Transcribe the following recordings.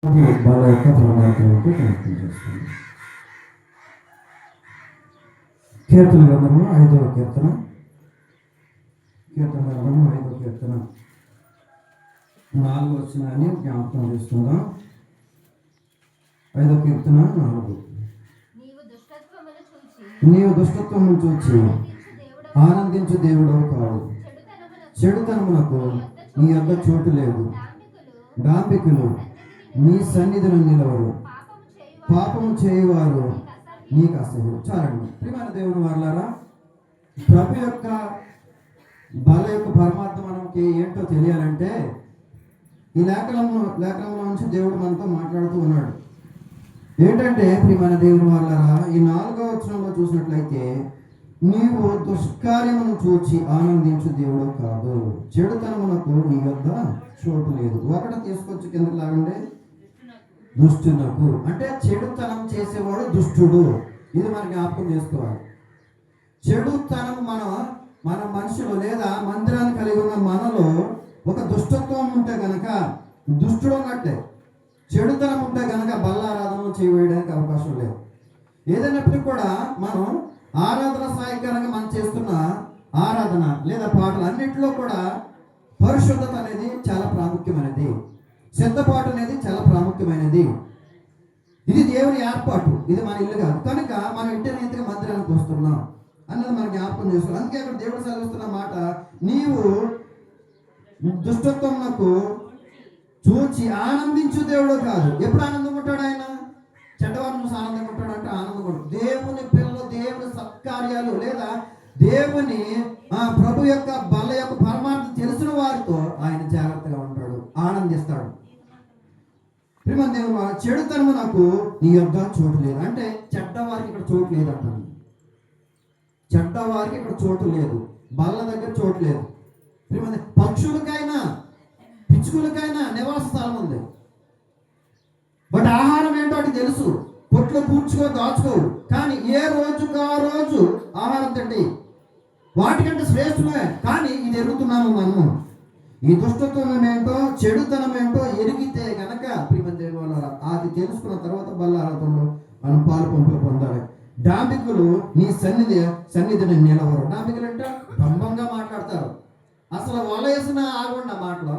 వాళ్ళ యొక్క ప్రమాణాలతో కనెక్ట్ చేస్తుంది. కీర్తన గ్రంథము 5వ కీర్తన, కీర్తన గ్రంథము 5వ కీర్తన 4 వచనాన్ని జ్ఞాపకం చేసుకుందాం. 5వ కీర్తన 4. నీవు దుష్టత్వమును చూచి ఆనందించు దేవుడవు కావు, చెడుతనమునకు నీ యొద్ద చోటు లేదు. డాంబికులు నీ సన్నిధిలో నిలవరు, పాపము చేయువారు నీకు అసహ్యులు. చాలండి ప్రియమైన దేవుని వారలారా, ప్రభు యొక్క బల యొక్క పరమార్థం మనకి ఏంటో తెలియాలంటే ఈ లేఖనంలో నుంచి దేవుడు మనతో మాట్లాడుతూ ఉన్నాడు. ఏంటంటే ప్రియమైన దేవుని వారలారా, ఈ 4వ వచనంలో చూసినట్లయితే నీవు దుష్కార్యమును చూచి ఆనందించు దేవుడు కాదు, చెడుతనమునకు నీ వద్ద చోటు లేదు. ఒకటి తీసుకొచ్చి కిందకి లాగండి. దుష్టునకు అంటే చెడుతనం చేసేవాడు దుష్టుడు. ఇది మనం జ్ఞాపకం చేసుకోవాలి. చెడుతనం మన మనుషులు లేదా మందిరాన్ని కలిగి ఉన్న మనలో ఒక దుష్టత్వం ఉంటే గనక దుష్టుడు ఉన్నట్టే. చెడుతనం ఉంటే గనక బల్లారాధన చేయడానికి అవకాశం లేదు. ఏదైనప్పటికీ కూడా మనం ఆరాధన సాయకరంగా మనం చేస్తున్న ఆరాధన లేదా పాటలు అన్నింటిలో కూడా పరిశుద్ధత అనేది చాలా ప్రాముఖ్యమైనది. సిద్ధపాటు అనేది చాలా ప్రాముఖ్యమైనది. ఇది దేవుని ఏర్పాటు, ఇది మన ఇల్లు కాదు. కనుక మనం ఇంటి రీతిగా మందిరానికి వస్తున్నాం అన్నది మనం జ్ఞాపకం చేస్తున్నాం. అందుకే అక్కడ దేవుడు సెలవిస్తున్న మాట, నీవు దుష్టత్వమునకు చూచి ఆనందించు దేవుడు కాదు. ఎప్పుడు ఆనందం ఉంటాడు ఆయన? చెడ్డవారిని చూసి ఆనందం ఉంటాడు అంటే ఆనందం కూడా. దేవుని పిల్లలు, దేవుని సత్కార్యాలు లేదా దేవుని ప్రభు యొక్క బల యొక్క పరమార్థం తెలిసిన వారితో ఆయన జాగ్రత్తగా ఉంటాడు, ఆనందిస్తాడు. ప్రియమైన దేవుడు, చెడుతనము నాకు నీ యొద్ద చోటు లేదు అంటే చెడ్డవారికి ఇక్కడ చోటు లేదు అంటాను. చెడ్డవారికి ఇక్కడ చోటు లేదు, బల్ల దగ్గర చోటు లేదు. ప్రియమైన పక్షులకైనా పిచ్చుకులకైనా నివాస స్థలం ఉంది. బట్ ఆహారం ఏంటో వాటికి తెలుసు. పొట్లో కూర్చుకో దాచుకోవు, కానీ ఏ రోజుకు ఆ రోజు ఆహారం తిండి. వాటికంటే శ్రేష్ఠమే. కానీ ఇది ఎరుగుతున్నాము మనము. ఈ దుష్టత్వం ఏంటో చెడుతనం ఏంటో ఎరిగితే గనక ప్రియమైన వాళ్ళ అది తెలుసుకున్న తర్వాత బల్లారాధనలో మనం పాలు పంపులు పొందాలి. డాంబికులు నీ సన్నిధిని నిలవరు. డాంబికులు అంటే డంబంగా మాట్లాడతారు. అసలు వలయేసిన ఆగుండ మాటలు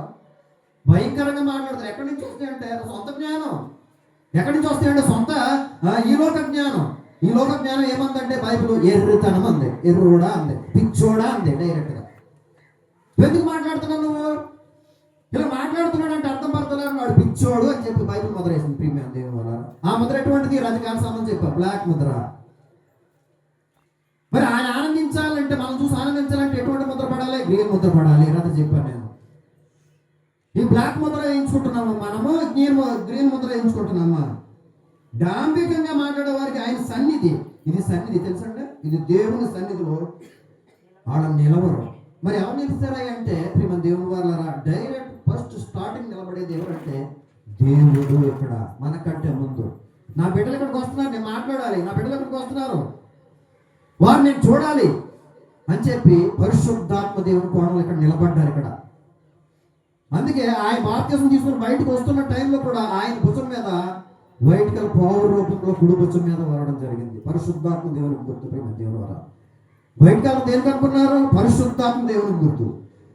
భయంకరంగా మాట్లాడతారు. ఎక్కడి నుంచి వస్తాయంటే సొంత జ్ఞానం. ఎక్కడి నుంచి వస్తాయంటే సొంత ఈ లోక జ్ఞానం. ఈ లోక జ్ఞానం ఏమందంటే బైబిల్ ఎర్రుతనం అంది, ఎర్రుడా అంది, పిచ్చోడా అంది డైరెక్ట్గా. ఎందుకు మాట్లాడుతున్నావు నువ్వు? ఇలా మాట్లాడుతున్నాడు అంటే అర్థం పడతలేదు, వాడు పిచ్చోడు అని చెప్పి బైబిల్ ముద్ర వేసింది. ప్రీమియం దేవుని వల్ల ఆ ముద్ర ఎటువంటిది? రజకాల సంబంధం చెప్పా, బ్లాక్ ముద్ర. మరి ఆయన ఆనందించాలంటే, మనం చూసి ఆనందించాలంటే ఎటువంటి ముద్ర పడాలి? గ్రీన్ ముద్ర పడాలి. రథ చెప్పాను నేను. ఈ బ్లాక్ ముద్ర వేయించుకుంటున్నాము మనము, గ్రీన్ ముద్ర వేయించుకుంటున్నామా? డాంబికంగా మాట్లాడే వారికి ఆయన సన్నిధి, ఇది సన్నిధి తెలుసండి, ఇది దేవుని సన్నిధిలో ఆడ నిలవరు. మరి ఎవరు నిలుస్తారా అంటే ప్రియమైన దేవుని వాళ్ళరా, డైరెక్ట్ ఫస్ట్ స్టార్టింగ్ నిలబడేది ఎవరంటే దేవుడు. ఇక్కడ మనకంటే ముందు నా బిడ్డలు ఇక్కడికి వస్తున్నారు, నేను మాట్లాడాలి, నా బిడ్డలు ఇక్కడికి వస్తున్నారు, వారు నేను చూడాలి అని చెప్పి పరిశుద్ధాత్మ దేవుని కోణంలో ఇక్కడ నిలబడ్డారు ఇక్కడ. అందుకే ఆయన బాప్తిసం తీసుకుని బయటకు వస్తున్న టైంలో కూడా ఆయన భుజం మీద వైట్ కలర్ పావు రూపంలో కుడి భుజం మీద వరడం జరిగింది. పరిశుద్ధాత్మ దేవునికి గుర్తు. ప్రియమైన దేవుని వారా, వైట్ కలర్ దేనికి అనుకున్నారు? పరిశుద్ధాత్మ దేవునికి గుర్తు.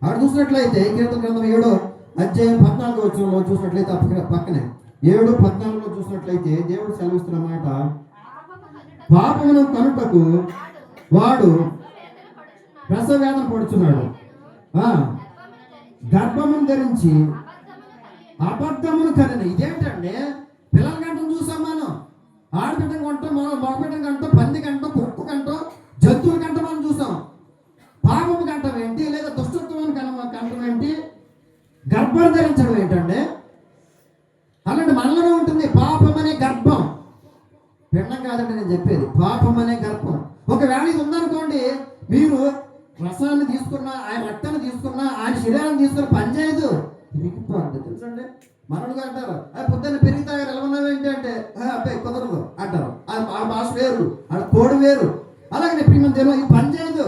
అక్కడ చూసినట్లయితే కీర్తన గ్రంథం 7వ అధ్యాయం 14వ వచనంలో చూసినట్లయితే పక్కనే 7:14లో చూసినట్లయితే దేవుడు సెలవిస్తున్న మాట, పాపమును కనుటకు వాడు ప్రసవేదన పడుచున్నాడు, గర్భమును ధరించి అబద్ధమును కనిన. ఇదేంటండి? పిల్లల గంటను చూసాం మనం, ఆడబిడ్డ కంటాం, మనం మగబిడ్డ కంటాం, పంది కంటాం, కుక్క కంటాం, జంతువుల కంట మనం చూసాం. పాపము కంటం ఏంటి? లేదా దుష్టత్వం కంటం ఏంటి? గర్భం ధరించడం ఏంటంటే అలాంటి మనలోనే ఉంటుంది పాపం అనే గర్భం. పిండం కాదండి నేను చెప్పేది, పాపం అనే గర్భం. ఒకవేళ ఇది ఉందనుకోండి, మీరు రసాన్ని తీసుకున్నా, ఆయన రక్తాన్ని తీసుకున్నా, ఆయన శరీరాన్ని తీసుకున్న పనిచేయదు, తిరిగిపోద్ది. తెలుసండి, మనలుగా అంటారు పొద్దున్న పెరిగి తాగారు ఎలా ఉన్నావు ఏంటి అంటే అబ్బాయి కుదరదు అంటారు. ఆ భాష వేరు, ఆడ కోడి వేరు. అలాగే ప్రియమైన దేవుడు ఇది పని చేయదు.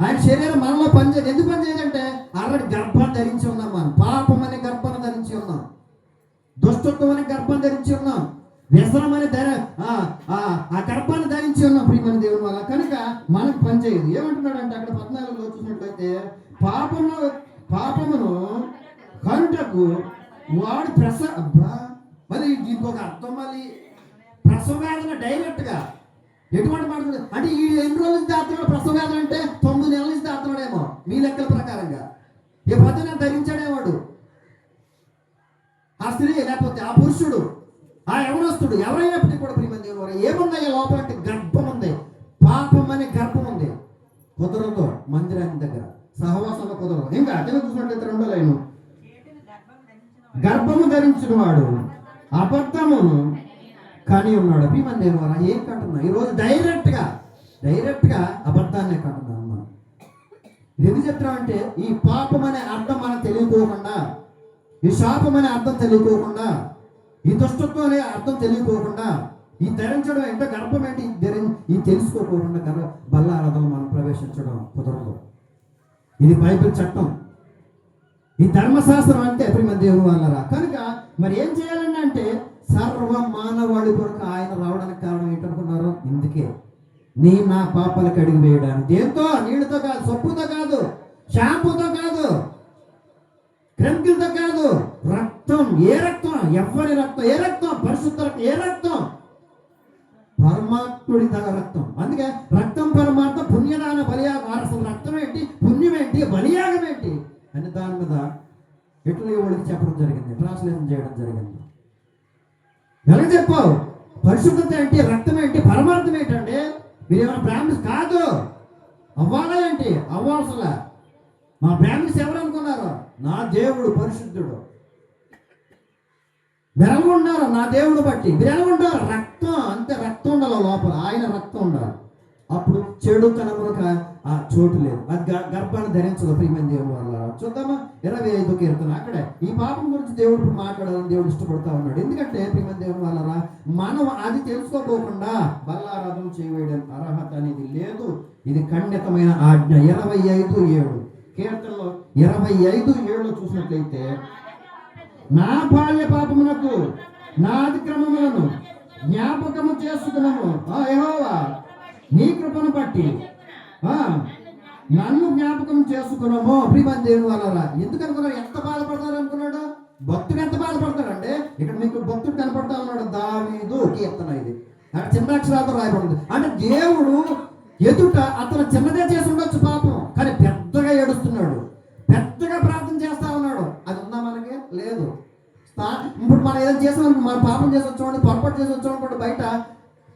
ఆయన శరీరం మనలో పనిచేయదు. ఎందుకు పని చేయదంటే ఆల్రెడీ గర్భాన్ని ధరించి ఉన్నాం మనం. పాపం అనే గర్భాన్ని ధరించి ఉన్నాం. దుష్టత్వం అనే గర్భం ధరించి ఉన్నాం, వ్యసనం అనే ఆ గర్భాన్ని ధరించి ఉన్నాం ప్రియమైన దేవుని వల్ల. కనుక మనకు పని చేయదు. ఏమంటున్నాడంటే అక్కడ 14లో చూసినట్లయితే పాపమును కనుటకు వాడు మళ్ళీ ఇంకొక అర్థం, మళ్ళీ ప్రసవ వేదన డైరెక్ట్ గా ఎటువంటి మాట్లాడు అంటే ఈ ఎన్ని రోజుల నుంచి దాస్తున్నాడు ప్రసవ వేదన అంటే 9 నెలల నుంచి దాస్తున్నాడేమో మీ లెక్కల ప్రకారంగా. ఏ పొద్దున ధరించాడేవాడు ఆ స్త్రీ, లేకపోతే ఆ పురుషుడు, ఆ యవనస్తుడు, ఎవరైనప్పటికీ కూడా ప్రియమైన దేవుని వారు ఏముందయ్యా లోపల అంటే గర్భం ఉంది, పాపం అనే గర్భం ఉంది. కుదరదు మందిరాన్ని దగ్గర సహవాసంలో కుదరదు. ఇంకా అతను చూసినట్లయితే 2వ లైను, గర్భము ధరించిన వాడు అబద్ధమును కని ఉన్నాడు. ప్రియమైన దేవుని వారు ఏం కంటున్నా ఈరోజు డైరెక్ట్ గా అబద్ధాన్ని కంటున్నాం మనం. ఎందుకు చెప్తామంటే ఈ పాపం అనే అర్థం మనకు తెలియకోకుండా, ఈ శాపం అనే అర్థం తెలియకోకుండా, ఈ దుష్టత్వం అనే అర్థం తెలియకోకుండా, ఈ ధరించడం ఏంటో గర్భం ఏంటి ఈ తెలుసుకోకుండా బల్లారాధనలో మనం ప్రవేశించడం కుదరదు. ఇది బైబిల్ చట్టం, ఈ ధర్మశాస్త్రం అంటే ప్రియమైన దేవుని వాళ్ళరా. కనుక మరి ఏం చేయాలండి అంటే సర్వ మానవాళి కొరకు ఆయన రావడానికి కారణం ఏంటనుకున్నారు? ఇందుకే నా పాపాలు కడిగి వేయడానికి. దేంతో? నీళ్ళతో కాదు, సొప్పుతో కాదు, షాంపూతో కాదు, క్రెమికల్తో కాదు, రక్తం. ఏ రక్తం? ఎవరి రక్తం? ఏ రక్తం? పరిశుద్ధ రక్తం. ఏ రక్తం? పరమాత్ముడి రక్తం. అందుకే రక్తం పరమాత్మ పుణ్యదాన బలియాగం. అసలు రక్తం ఏంటి, పుణ్యం ఏంటి, బలియాగం ఏంటి అని దాని మీద ఎట్లు ఎవరికి చెప్పడం జరిగింది, ట్రాన్స్లేషన్ చేయడం జరిగింది. ఎలా చెప్పావు? పరిశుద్ధత ఏంటి, రక్తం ఏంటి, పరమార్థం ఏంటండి? మీరేమైనా బ్రాహ్మణ్స్ కాదు, అవ్వాలా ఏంటి? అవ్వాల్సలా. మా బ్రాహ్మణ్స్ ఎవరు అనుకున్నారు? నా దేవుడు పరిశుద్ధుడు. మీరు ఎలాగుంటారు? నా దేవుడు బట్టి మీరు ఎలాగుంటారు? రక్తం అంతే, రక్తం ఉండాలి లోపల, ఆయన రక్తం ఉండాలి. అప్పుడు చెడుతనమునకు ఆ చోటు లేదు, అది గర్భాన్ని ధరించదు ప్రియమైన దేవుని వల్ల. చూద్దామా 25వ కీర్తన. అక్కడే ఈ పాపం గురించి దేవుడు ఇప్పుడు మాట్లాడాలని దేవుడు ఇష్టపడతా ఉన్నాడు. ఎందుకంటే ప్రియమైన దేవుని వల్ల మనం అది తెలుసుకోకుండా బల్లారాధన చేయడం అర్హత అనేది లేదు. ఇది ఖండితమైన ఆజ్ఞ. 25:7 కీర్తనలో 25:7 చూసినట్లయితే, నా బాల్య పాపమునకు నా అతిక్రమములను జ్ఞాపకము చేసుకున్నాము యెహోవా, నీ కృపను బట్టి నన్ను జ్ఞాపకం చేసుకున్నాము. ప్రియమైన దేవుని వాళ్ళరా, ఎందుకు అనుకున్నారు? ఎంత బాధపడతారు అనుకున్నాడు? భక్తుడు ఎంత బాధపడతాడంటే, ఇక్కడ మీకు భక్తుడు కనపడతా ఉన్నాడు, దావీదు కీర్తన. ఇది అక్కడ చిన్న అక్షరాలతో రాయబడింది. అంటే దేవుడు ఎదుట అతను చిన్నదే చేసి ఉండొచ్చు పాపం, కానీ పెద్దగా ఏడుస్తున్నాడు, పెద్దగా ప్రార్థన చేస్తా ఉన్నాడు. అది ఉందా మనకి? లేదు. ఇప్పుడు మనం ఏదైనా చేసాం, మనం పాపం చేసి వచ్చామంటే, పొరపాటు చేసి వచ్చామనుకోండి, బయట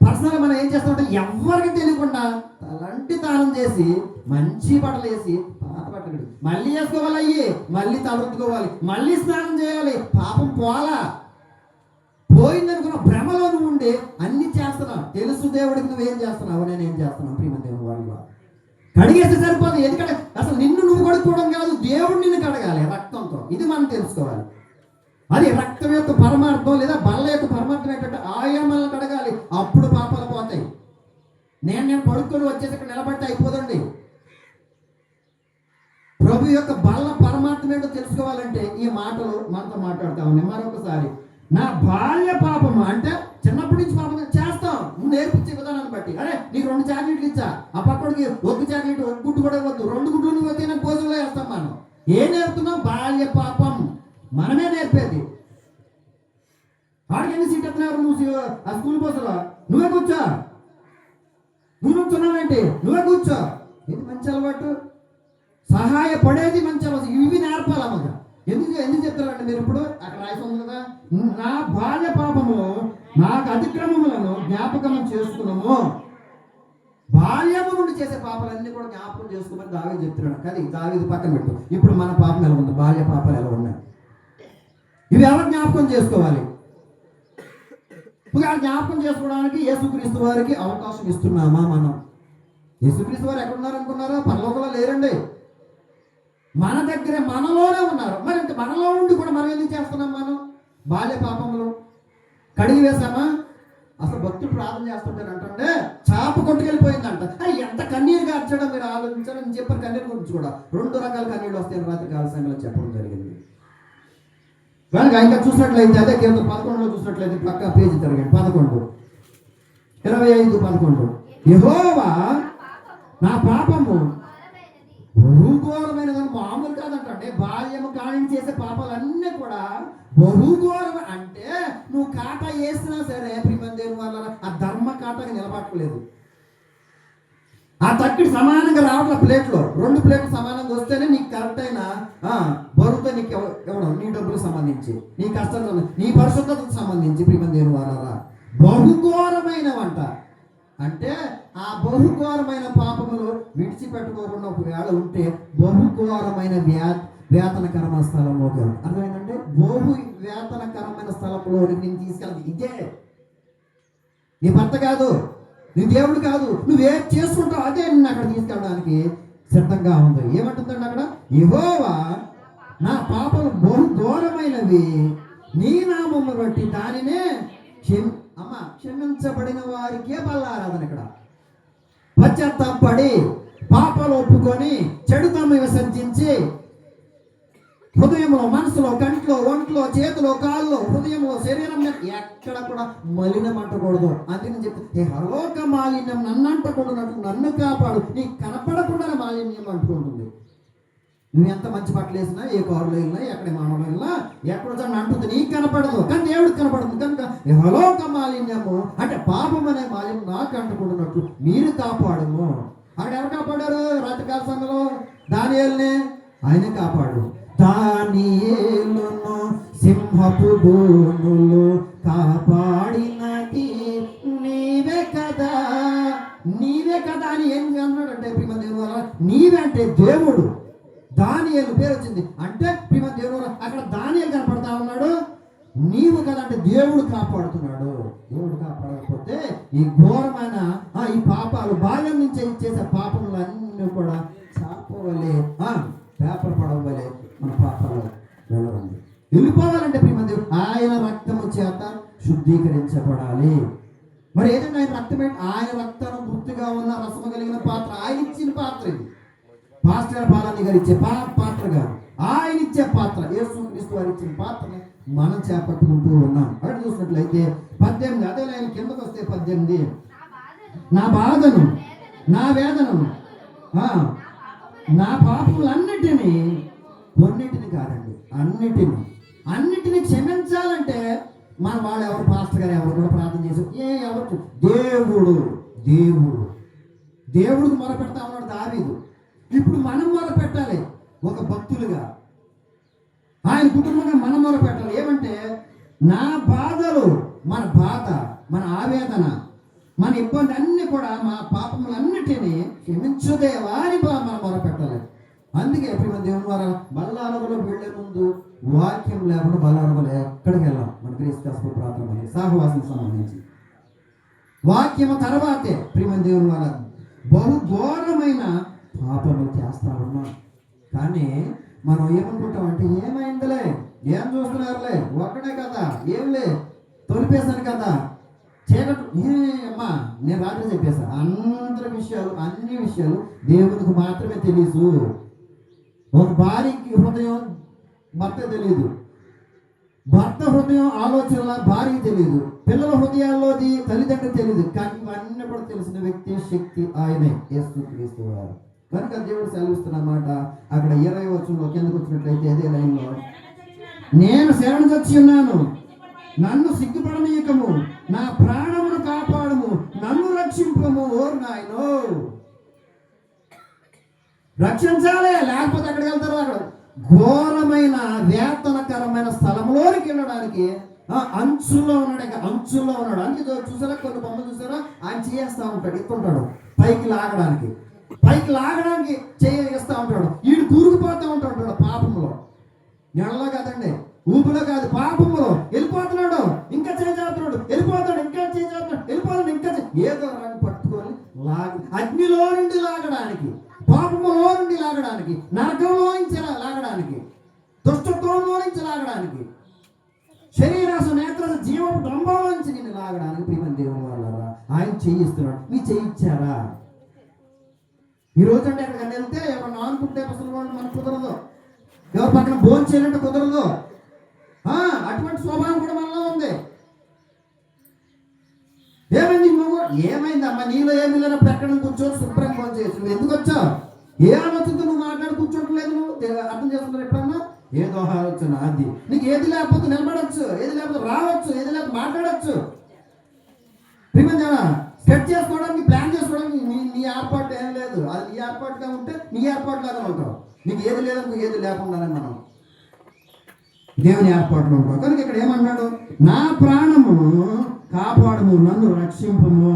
పర్సనల్గా మనం ఏం చేస్తామంటే ఎవరికి తెలియకుండా తలంటి దానం చేసి మంచి బట్టలు వేసి, పాత బట్టలు మళ్ళీ వేసుకోవాలి, అయ్యి మళ్ళీ తలెత్తుకోవాలి, మళ్ళీ స్నానం చేయాలి. పాపం పోయిందనుకున్న భ్రమలో నువ్వు ఉండి అన్ని చేస్తున్నావు. తెలుసు దేవుడికి నువ్వేం చేస్తున్నావు, నేనేం చేస్తున్నావు. ప్రియమైన దేవుని వాళ్ళు కడిగేస్తే సరిపోదు. ఎందుకంటే అసలు నిన్ను నువ్వు కడుక్కోవడం కాదు, దేవుడు నిన్ను కడగాలి రక్తంతో. ఇది మనం తెలుసుకోవాలి. అది రక్తం యొక్క పరమార్థం, లేదా బల్ల యొక్క పరమార్థం ఏంటంటే ఆయన మనల్ని కడగాలి. అప్పుడు పాపాలు పోతాయి. నేను పడుకొని వచ్చేసి ఇక్కడ నిలబడితే అయిపోదండి. ప్రభు యొక్క బల్ల పరమార్థం ఏంటో తెలుసుకోవాలంటే ఈ మాటలు మనతో మాట్లాడుతూ ఉన్నాయి. మరొకసారి, నా బాల్య పాపము అంటే చిన్నప్పటి నుంచి పాపం చేస్తాం, నువ్వు నేర్పించే విధానాన్ని బట్టి. అరే నీకు 2 చాక్లెట్లు ఇచ్చా, ఆ పక్కడికి 1 చాక్లెట్, 1 గుడ్డు కూడా వద్దు, 2 గుడ్లు నువ్వు వద్దు, నేను భోజనంలో వేస్తాం. మనం ఏం నేర్పుతున్నాం? బాల్య పాపం మనమే నేర్పేది. ఆడికి ఎన్ని సీట్ ఎత్తున్నారు? నువ్వు ఆ స్కూల్ బస్సులో నువ్వే కూర్చో, నువ్వు నుంచున్నావేంటి, నువ్వే కూర్చో. ఇది మంచి అలవాటు. సహాయపడేది మంచి అలవాటు. ఇవి నేర్పాలి అమ్మగా. ఎందుకు చెప్తారంటే, మీరు ఇప్పుడు అక్కడ రాసి కదా, నా బాల్య పాపము నాకు అతిక్రమములను జ్ఞాపకం చేసుకున్నాము. బాల్యము నుండి చేసే పాపాలన్నీ కూడా జ్ఞాపకం చేసుకోమని దావీదు చెప్తున్నాడు. కానీ దావీదు పక్కన పెట్టు. ఇప్పుడు మన పాపం ఎలా ఉంది, బాల్య పాపాలు ఎలా ఉన్నాయి, ఇవి ఎవరు జ్ఞాపకం చేసుకోవాలి? జ్ఞాపకం చేసుకోవడానికి యేసుక్రీస్తు వారికి అవకాశం ఇస్తున్నామా మనం? యేసుక్రీస్తు వారు ఎక్కడున్నారు అనుకున్నారా? పరలోకంలో లేరండి, మన దగ్గరే, మనలోనే ఉన్నారు. మరి ఇంక మనలో ఉండి కూడా మనం ఎందుకు చేస్తున్నాం? మనం బాల్య పాపంలో కడిగి వేసామా? అసలు భక్తుడు ప్రార్థన చేస్తుంటారు అంటే చాప కొట్టుకెళ్ళిపోయిందంట. ఎంత కన్నీరుగా వచ్చాడో మీరు ఆలోచించాలని చెప్పారు. కన్నీరు గురించి కూడా 2 రకాల కన్నీళ్ళు వస్తాయని రాత్రి కాల సమయంలో చెప్పడం జరిగింది. కనుక ఇంకా చూసినట్లయితే అదే కీర్తన 11లో చూసినట్లయితే పక్క పేజీ తిరగండి 11 25:11 యెహోవా నా పాపము బహుఘోరమైనదని మామూలు కాదంటే బాల్యము కాని చేసే పాపాలన్నీ కూడా బహుఘోరం. అంటే నువ్వు కాటా వేసినా సరే ప్రియమైన వల్ల ఆ ధర్మ కాటకి నిలబట్టలేదు. ఆ తక్కిడి సమానంగా రావట్ల ప్లేట్లో 2 ప్లేట్లు సమానంగా వస్తేనే నీకు కరెక్ట్ అయిన బరువుతో నీకు ఇవ్వడం, నీ డబ్బులకు సంబంధించి, నీ కష్టాలకు, నీ పరిశుద్ధతకు సంబంధించి ప్రియమైన వాళ్ళరా బహుఘోరమైన వంట. అంటే ఆ బహుఘోరమైన పాపములు విడిచిపెట్టుకోకుండా ఒకవేళ ఉంటే బహుఘోరమైన వేతనకరమైన స్థలంలో అర్థమైందంటే బహు వేతనకరమైన స్థలంలోకి నేను తీసుకెళ్ళదు. ఇదే నీ భర్త కాదు, నీ దేవుడు కాదు, నువ్వేం చేసుకుంటావు అదే నిన్ను అక్కడ తీసుకెళ్ళడానికి సిద్ధంగా ఉంది. ఏమంటుందండి అక్కడ? యెహోవా నా పాపలు బహుఘోరమైనవి, నీ నామమును బట్టి దానినే క్షమించబడిన వారికే బల్లారాధన. ఇక్కడ పశ్చాత్తాపడి పాపాలు ఒప్పుకొని చెడుతమ్మ విసర్జించి హృదయంలో, మనసులో, కంట్లో, ఒంట్లో, చేతిలో, కాళ్ళలో, హృదయంలో, శరీరం మీద ఎక్కడ కూడా మలినం అంటకూడదు. అందుకని చెప్తే హలోక మాలిన్యం నన్ను అంటకూడనట్టు నన్ను కాపాడు. నీకు కనపడకుండా మాలిన్యం అంటుకుంటుంది. నువ్వు ఎంత మంచి బట్టలు వేసినా, ఏ కారులో వెళ్ళినా, ఎక్కడ మానవులు వెళ్ళినా, ఎక్కడ చోట అంటుంది, నీకు కనపడదు కానీ దేవుడికి కనపడుతుంది. కనుక హలోక మాలిన్యము అంటే పాపం అనే మాలిన్యం నాకు అంటకూడనట్టు మీరు కాపాడము. అక్కడ ఎవరు కాపాడారు? రాత్రికాల సమయంలో దానియేలుని ఆయన కాపాడు. దానియేలును సింహపు బోనులు కాపాడినది నీవే కదా, నీవే కదా అని ఏం అన్నాడంటే నీవే అంటే దేవుడు. దానియేలు పేరు వచ్చింది అంటే దేవుడు. అక్కడ దానియేలు కనపడతా ఉన్నాడు, నీవు కదా అంటే దేవుడు కాపాడుతున్నాడు. దేవుడు కాపాడకపోతే ఈ ఘోరమైన ఈ పాపాలు బాల్యం నుంచి చేసే పాపములు అన్నీ కూడా చాపవలే, పేపర్ పడవలే మన పాపాలు వెళ్ళిపోవాలంటే దేవుడు ఆయన రక్తము చేత శుద్ధీకరించబడాలి. మరి ఏదైనా ఆయన రక్తం, ఆయన రక్తం గుర్తుగా ఉన్న రసము కలిగిన పాత్ర, ఆయన ఇచ్చిన పాత్ర. ఇది పాస్టర్ బాలాజీ గారు ఇచ్చే పాత్ర కాదు, ఆయన ఇచ్చే పాత్ర. యేసుక్రీస్తు వారు ఇచ్చిన పాత్రని మనం చేపట్టుకుంటూ ఉన్నాం. అక్కడ చూసినట్లయితే 18 అదే ఆయన కిందకు వస్తే 18 నా బాధను, నా వేదనను, నా పాపములన్నిటినీ, కొన్నిటిని కాదండి అన్నిటిని క్షమించాలంటే మన వాళ్ళు ఎవరు, పాస్టర్ గారు ఎవరు కూడా ప్రార్థన చేసి ఎవరు దేవుడికి మొరపెడతా ఉన్నాడు దావీదు. ఇప్పుడు మనం మొరపెట్టాలి ఒక భక్తులుగా, ఆయన కుటుంబంగా మనం మొరపెట్టాలి. ఏమంటే నా బాధలు, మన బాధ, మన ఆవేదన, మన ఇబ్బంది అన్ని కూడా, మా పాపములన్నిటినీ క్షమించుదేవా అని మనం మొరపెట్టాలి. అందుకే దేవుని వారు బల్లారవలో వెళ్లే ముందు వాక్యం లేకుండా బల్లారవలు ఎక్కడికి వెళ్ళాం. మన క్రీస్తు ప్రార్థన సహవాసం సంబంధించి వాక్యము తర్వాతే దేవుని వారు బహుఘోరమైన పాపములు చేస్తా ఉన్నాం. కానీ మనం ఏమనుకుంటామంటే ఏమైందిలే, ఏం చూస్తున్నారులే, ఒక్కడే కదా, ఏంలే తొలిపేశాను కదా, చీకటి అమ్మా నేను రాత్రి చెప్పేసా. అన్ని విషయాలు దేవునికి మాత్రమే తెలుసు. ఒక భార్యకి హృదయం భర్త తెలియదు, భర్త హృదయం ఆలోచనల భార్యకి తెలియదు, పిల్లల హృదయాల్లోది తల్లిదండ్రులు తెలియదు. కానీ ఇవన్నీ కూడా తెలిసిన వ్యక్తి, శక్తి ఆయనే, యేసుక్రీస్తు వారు. కనుక దేవుడు సెలవిస్తున్నమాట. అక్కడ 20వ వచనంలో కిందకు వచ్చినట్లయితే అదే లైన్లో, నేను శరణు చచ్చి ఉన్నాను, నన్ను సిగ్గుపడనీయకము, నా ప్రాణమును కాపాడము, నన్ను రక్షింపము. ఓ నాయనో, రక్షించాలే, లేకపోతే అక్కడికి వెళ్తారు. అక్కడ ఘోరమైన వేతనకరమైన స్థలంలోనికి వెళ్ళడానికి అంచుల్లో ఉన్నాడు. అందుకే చూసారా, కొన్ని బొమ్మలు చూసారా, ఆయన చేస్తా ఉంటాడు, ఎత్తుంటాడు పైకి లాగడానికి చేయిస్తా ఉంటాడు. వీడు కూరుకుపోతూ ఉంటాడు పాపంలో. నెలలో కాదండి, ఊపిలో కాదు, పాపంలో వెళ్ళిపోతున్నాడు. ఇంకా చేస్తున్నాడు, వెళ్ళిపోతాడు, ఇంకా చేస్తున్నాడు, వెళ్ళిపోతాడు, ఇంకా ఏదో రంగు పట్టుకొని అగ్నిలో నుండి లాగడానికి, పాపములో నుండి లాగడానికి, నరకంలో నుంచి లాగడానికి, దుష్టత్వంలో నుంచి లాగడానికి, శరీరాశ నేత్రాశ జీవపు డంబంలో నుంచి నిన్ను లాగడానికి దేవుని వల్ల ఆయన చేయిస్తున్నాడు. మీరు చేయించారా? ఈ రోజు అంటే ఎక్కడికన్నా వెళ్తే ఎవరు నానుకుంటే అసలు వాళ్ళు మనకు కుదరదు, ఎవరి పక్కన భోజనం చేయాలంటే కుదరదు. అటువంటి స్వభావం కూడా మనలో ఉంది. ఏమైంది నువ్వు, ఏమైందమ్మా, నీలో ఏమి లేనప్పుడు ఎక్కడ కూర్చొని శుభ్రంగా ఫోన్ చేసి నువ్వు ఎందుకు వచ్చావు, ఏ ఆలోచనతో నువ్వు మాట్లాడి కూర్చోవట్లేదు, నువ్వు అర్థం చేసుకున్నారు ఎప్పుడన్నా? ఏదో ఆలోచన, అది నీకు ఏది లేకపోతే నిలబడచ్చు, ఏది లేకపోతే రావచ్చు, ఏది లేకపోతే మాట్లాడచ్చు. సెట్ చేసుకోవడానికి, ప్లాన్ చేసుకోవడానికి నీ ఏర్పాటు ఏం లేదు. అది నీ ఏర్పాటుగా ఉంటే నీ ఏర్పాటు లాగా ఉంటావు. నీకు ఏది లేదనుకో, ఏది లేకుండానే మనం దేవుని ఏర్పాట్లు ఉంటాం. కనుక ఇక్కడ ఏమన్నాడు, నా ప్రాణము కాపాడము, నన్ను రక్షింపము.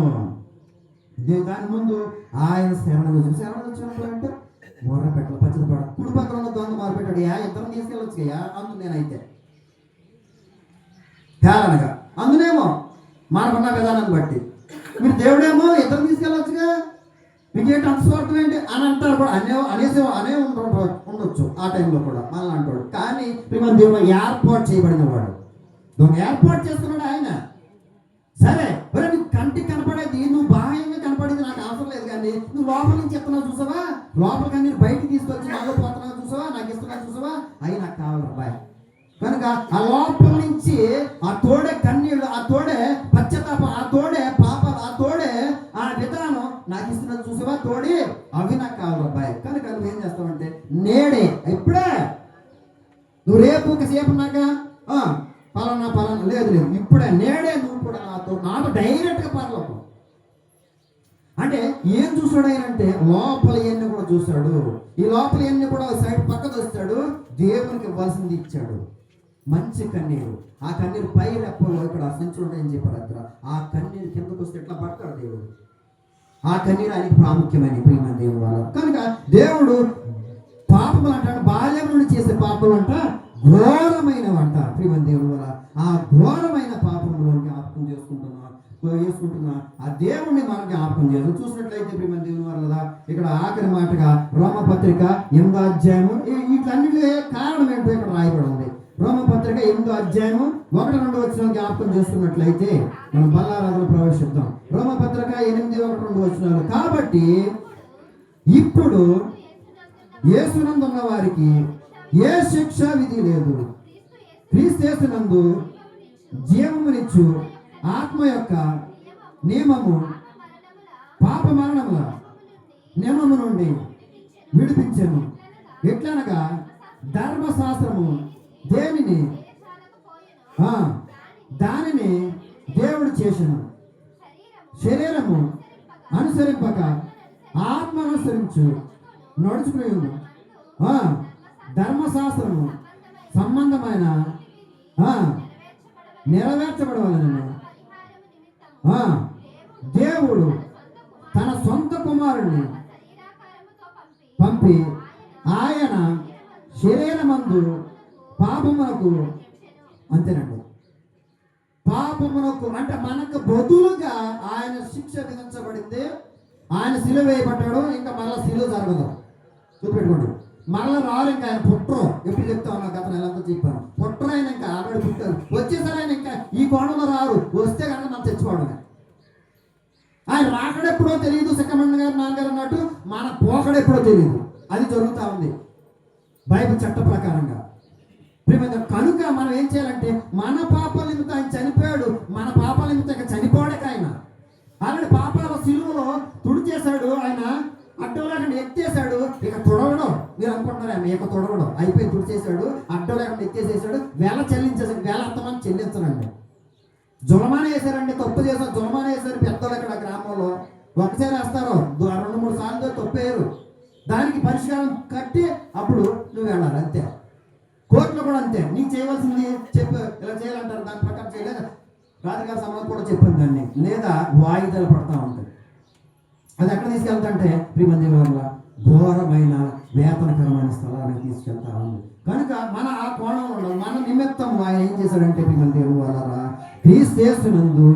దాని ముందు ఆయన శరణు వచ్చినప్పుడు అంటే మొర్ర పెట్టాలి, పచ్చడి పడ కుడి పక్కన ఉన్న దొంగ మొర పెట్టాడు, ఇద్దరం తీసుకెళ్ళొచ్చు అందు నేనైతే కారణంగా అందునేమో మనకున్న విధానాన్ని బట్టి మీరు దేవుడేమో ఇద్దరు తీసుకెళ్ళొచ్చుగా, మీకేంటి అంత స్వార్థం ఏంటి అని అంటారు కూడా, అనే ఉండొచ్చు ఆ టైంలో కూడా మళ్ళీ అంటాడు. కానీ మన దేవుడు ఏర్పాటు చేయబడిన వాడు, దొంగ ఏర్పాటు చేస్తున్నాడు ఆయన. సరే మరి నీకు కంటికి కనపడేది, నువ్వు బాహ్యంగా కనపడేది నాకు అవసరం లేదు, కానీ నువ్వు లోపల నుంచి చెప్తున్నావు చూసావా, లోపల కానీ బయటికి తీసుకొచ్చి నాలో పోతున్నావు చూసావా, నాకు ఇస్తున్నావు చూసావా, అవి నాకు కావాలి బాయ్. కనుక ఆ లోపల నుంచి ఆ తోడే కన్నీళ్ళు, ఆ తోడే పశ్చాత్తాపం, ఆ తోడే పాపాలు, ఆ తోడే ఆ విధానం నాకు ఇస్తున్నది చూసావా తోడి, అవి నాకు కావాలి అబ్బాయి. కనుక నువ్వేం చేస్తావంటే నేడే, ఇప్పుడే, నువ్వు రేపు ఒకసేపు ఉన్నాక పలానా లేదు, ఇప్పుడే నేడే నువ్వు కూడా నాతో డైరెక్ట్గా పరలోకం. అంటే ఏం చూస్తాడు ఆయన అంటే లోపల ఇవన్నీ కూడా చూస్తాడు. ఈ లోపల ఇవన్నీ కూడా సైడ్ పక్కకు వస్తాడు, దేవునికి ఇవ్వాల్సింది ఇచ్చాడు. మంచి కన్నీరు, ఆ కన్నీరు పై రెప్పలో ఇక్కడ సంచులు ఉంటాయని చెప్పారు అక్కడ, ఆ కన్నీరు కిందకు వస్తే ఎట్లా పడతాడు దేవుడు. ఆ కన్నీరు ఆయనకి ప్రాముఖ్యమైన ప్రియమైన దేవుడు వాళ్ళ. కనుక దేవుడు పాపములు అంటాడు, బాల్యం నుండి చేసే పాపములు అంట ఘోరమైనవంట ప్రియమైన దేవుడు వల్ల. ఆ ఘోరమైన పాపములు జ్ఞాపకం వేసుకుంటున్నా ఆ దేవుణ్ణి మనం జ్ఞాపకం చేస్తాం. చూసినట్లయితే ప్రియమైన దేవుని వల్ల ఇక్కడ ఆఖరి మాటగా రోమపత్రిక 8వ అధ్యాయము, వీటన్నిటి కారణం ఏంటో ఇక్కడ రాయబడి ఉంది. రోమపత్రిక 8వ అధ్యాయము 1-2 వచనాలు జ్ఞాపకం చేస్తున్నట్లయితే మనం బల్లారాధనలో ప్రవేశిద్దాం. రోమపత్రిక 8:1-2 వచనాలు. కాబట్టి ఇప్పుడు యేసునందున్న వారికి ఏ శిక్ష విధి లేదు, క్రీస్తు యేసునందు జీవమునిచ్చు ఆత్మ యొక్క నియమము పాప మరణముల నియమము నుండి విడిపించెను. ఎట్లనగా ధర్మశాస్త్రము దానిని దేవుడు చేసెను, శరీరము అనుసరింపక ఆత్మ అనుసరించు నడుచుకుని ధర్మశాస్త్రము సంబంధమైన నెరవేర్చబడవలెను. దేవుడు తన సొంత కుమారుణ్ణి పంపి ఆయన శరీరమందు పాపమునకు, అంతేనండి, పాపమునకు అంటే మనకు బదులుగా ఆయన శిక్ష విధించబడింది. ఆయన శిలువ వేయబడ్డాడు, ఇంకా మళ్ళీ శిలువ జరగదు. చూపెట్టుకోండి, మళ్ళీ రారు. ఇంకా ఆయన పుట్టరు. ఎప్పుడు చెప్తా ఉన్నా, గత నెలంతా చెప్పాను, పుట్టరు. ఆయన ఇంకా ఆల్రెడీ పుట్టారు, వచ్చేసరి ఆయన ఇంకా ఈ కోణంలో రారు. వస్తే కనుక మనం తెచ్చుకోవడమే. ఆయన రాకడెప్పుడో తెలియదు, సిక్కమన్న గారు నాన్నగారు అన్నట్టు మన పోకడెప్పుడో తెలియదు. అది జరుగుతూ ఉంది బైబిల్ చట్ట ప్రకారంగా. కనుక మనం ఏం చేయాలంటే మన పాపాల నిమిత్తం ఆయన చనిపోయాడు, మన పాపాల నిమిత్తం ఇంకా చనిపోవడానికి ఆయన ఆల్రెడీ పాపాల సిలువలో తుడిచేశాడు. ఆయన అడ్డం లేకుండా ఎత్తేసాడు. ఇక తుడవడం, మీరు అనుకుంటున్నారు ఆయన ఇక తుడవడం అయిపోయి తుడిచేశాడు, అడ్డం లేకుండా ఎత్తేసేసాడు, వేల చెల్లించేసాడు. వేల అంతమంది చెల్లించడండి, జులమాన వేశారండి, తప్పు చేశారు, జులమాన వేశారు. పెద్దలు ఇక్కడ గ్రామంలో ఒకసారి వేస్తారు, 2-3 సార్లు తప్పేయరు. దానికి పరిష్కారం కట్టి అప్పుడు నువ్వు వెళ్ళాలి, అంతే. కోర్టులో కూడా అంతే, నీకు చేయవలసింది చెప్పు, ఇలా చేయాలంటారు, దాని ప్రకారం చేయలేదు. రాజుగారి సమాజం కూడా చెప్పాను దాన్ని, లేదా వాయిదాలు పడతా ఉంటాయి. అది ఎక్కడ తీసుకెళ్తాంటే ప్రియమంది వల్ల ఘోరమైన వేతనకరమైన స్థలానికి తీసుకెళ్తా ఉంది. కనుక మన ఆ కోణంలో మన నిమిత్తం ఆయన ఏం చేశాడంటే ప్రియమంది వల్ల క్రీస్తు యేసునందు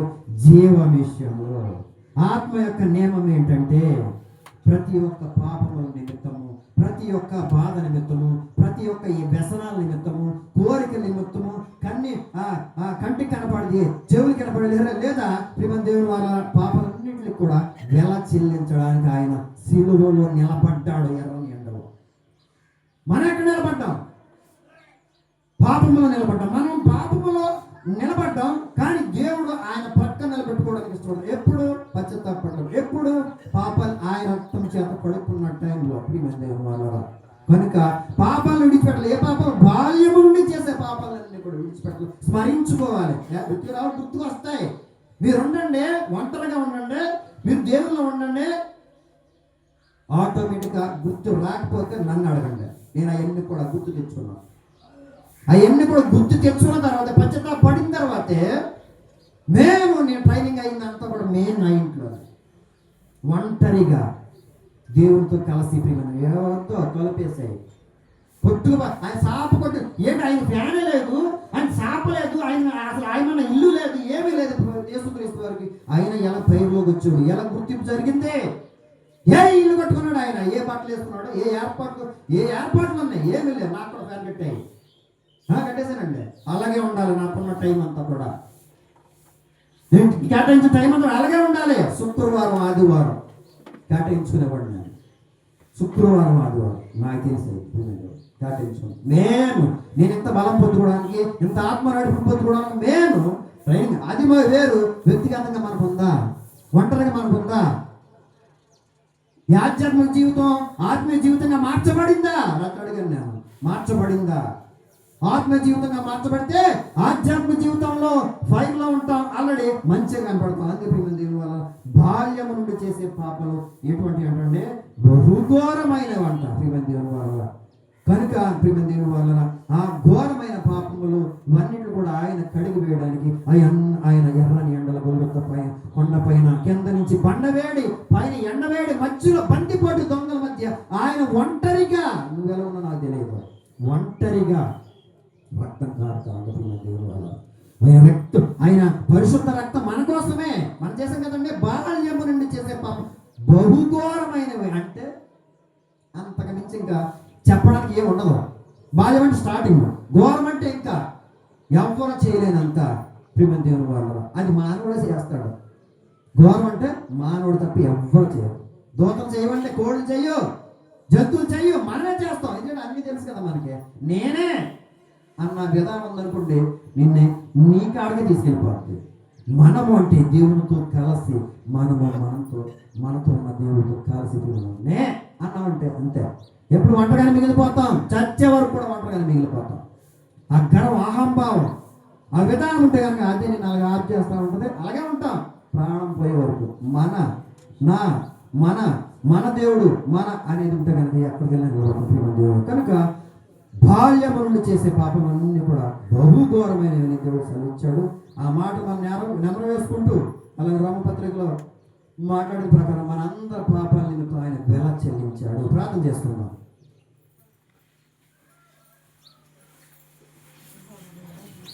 జీవమిష్యము. ఆత్మ యొక్క నియమం ఏంటంటే ప్రతి ఒక్క పాపముల నిమిత్తము, ప్రతి ఒక్క బాధ నిమిత్తము, ప్రతి ఒక్క ఈ వ్యసనాల నిమిత్తము, కోరికల నిమిత్తము, కంటికి కనపడేది, చెవులు కనపడేది, లేదా ప్రియమైన దేవుని వాళ్ళ పాపాలన్నింటికి కూడా వెల చెల్లించడానికి ఆయన సిలువలో నిలబడ్డాడు. ఎర్రని ఎండలో మనం ఎక్కడ నిలబడ్డాం? పాపంలో నిలబడ్డాం. మనం పాపములో నిలబడ్డాం, కానీ దేవుడు ఆయన పక్కన నిలబెట్టుకోవడానికి ఇష్టపడదు. ఎప్పుడు పశ్చాత్తాపడ్డాం, ఎప్పుడు పాపాలు ఆయన రక్తం చేత కడుక్కున్న టైంలో. దేవుని వాళ్ళారా, కనుక పాపాలను విడిచిపెట్టాలి. ఏ పాపాలు? బాల్యము నుండి చేసే పాపాలన్నీ కూడా విడిచిపెట్టాలి, స్మరించుకోవాలి. గుర్తుకు వస్తాయి. మీరు ఉండండి, ఒంటరిగా ఉండండి, మీరు దేవుల్లో ఉండండి, ఆటోమేటిక్గా గుర్తు రాకపోతే నన్ను అడగండి, నేను అవన్నీ కూడా గుర్తు తెచ్చుకున్నాను. అవన్నీ కూడా గుర్తు తెచ్చుకున్న తర్వాత పడిన తర్వాతే నేను ట్రైనింగ్ అయిందంతా కూడా నా ఇంట్లో ఒంటరిగా దేవునితో కలిసి ఎవరితో కలిపేసాయి. కొట్టుకు ఆయన సాప కొట్టు ఏంటి? ఆయన ఫ్యానే లేదు, ఆయన సాప లేదు, ఆయన ఇల్లు లేదు, ఏమీ లేదు. యేసుక్రీస్తు వారికి ఆయన ఎలా పైరులోకి వచ్చాడు, ఎలా గుర్తింపు జరిగింది, ఏ ఇల్లు కట్టుకున్నాడు, ఆయన ఏ బట్టలు వేసుకున్నాడు, ఏ ఏర్పాట్లు ఉన్నాయి, ఏమీ లేదు. నాకు కూడా ఫ్యాన్ కట్టాయి, కట్టేశానండి. అలాగే ఉండాలి నాకున్న టైం అంతా కూడా, కేటాయించిన టైం అంతా అలాగే ఉండాలి. శుక్రవారం ఆదివారం కేటాయించుకునేవాడు నేను. శుక్రవారం ఆదివారం నాకు తెలిసి కేటాయించుకున్నాను. నేను ఇంత బలం పొందుకోవడానికి, ఇంత ఆత్మ నడుపు పొందుకోవడానికి ట్రైనింగ్. అది వేరు. వ్యక్తిగతంగా మనకు ఉందా? ఒంటరిగా మనకు ఉందా? ఈ ఆధ్యాత్మిక జీవితం ఆత్మీయ జీవితంగా మార్చబడిందా? అడిగాను నేను, మార్చబడిందా? ఆత్మ జీవితంగా మార్చబడితే ఆధ్యాత్మిక జీవితంలో ఫైర్లో ఉంటాం, ఆల్రెడీ మంచిగా కనపడతాం. అందుకే దేవుని వల్ల బాల్యము నుండి చేసే పాపలు ఎటువంటి అంటే బహుఘోరమైనవి అంట దేవుని వల్ల. కనుక దేవుని వల్ల ఆ ఘోరమైన పాపములు ఇవన్నిటి కూడా ఆయన కడిగి వేయడానికి ఆయన ఎర్రని ఎండల గొలుగుత పైన కొండపైన కింద నుంచి బండవేడి పైన ఎండవేడి మధ్యలో బందిపోటు దొంగల మధ్య ఆయన ఒంటరిగా, నువ్వెలా ఉన్నా నాకు తెలియదు, ఒంటరిగా రక్తం కారుతాడు దేవుని వల్ల. ఆయన పరిశుద్ధ రక్తం మన కోసమే, మనం చేసాం కదండి. బాల్యము నుండి చేసే పాపం బహుఘోరమైనవి అంటే అంతకు మించి ఇంకా చెప్పడానికి ఏమి ఉండదు. బాల్యం అంటే స్టార్టింగ్, ఘోరం అంటే ఇంకా ఎవ్వరు చేయలేనంత దేవుని వల్ల. అది మానవుడే చేస్తాడు. ఘోరం అంటే మానవుడు తప్ప ఎవ్వరు చేయరు. దూతలు చేయమంటే కోళ్ళు చెయ్యు, జంతువులు చెయ్యు, మనమే చేస్తాం. ఎందుకంటే అన్నీ తెలుసు కదా మనకి. నేనే అన్న విధానం ఉందనుకుంటే నిన్నే నీ కాడికి తీసుకెళ్ళిపోతుంది. మనము అంటే దేవునితో కలిసి మనతో ఉన్న దేవుడితో కలిసి నే అన్నామంటే అంతే. ఎప్పుడు ఒంటరిగానే మిగిలిపోతాం, చచ్చే వరకు కూడా ఒంటరిగానే మిగిలిపోతాం. ఆ గర్వం, అహంభావం, ఆ విధానం ఉంటే కనుక అదే నేను అలాగే ఆప్ చేస్తూ ఉంటుంది, అలాగే ఉంటాం ప్రాణం పోయే వరకు. మన దేవుడు మన అనేది ఉంటే కనుక ఎక్కడికి వెళ్ళిన దేవుడు. కనుక బాల్యము నుండి చేసే పాపం అన్నీ కూడా బహుఘోరమైనవి దేవుడు సెలవిచ్చాడు. ఆ మాట మనం నెమరు వేసుకుంటూ అలాగే రోమపత్రికలో మాట్లాడిన ప్రకారం మన అందరి పాపాల నిమిత్తం ఆయన వెల చెల్లించాడు. ప్రార్థన చేసుకుందాం.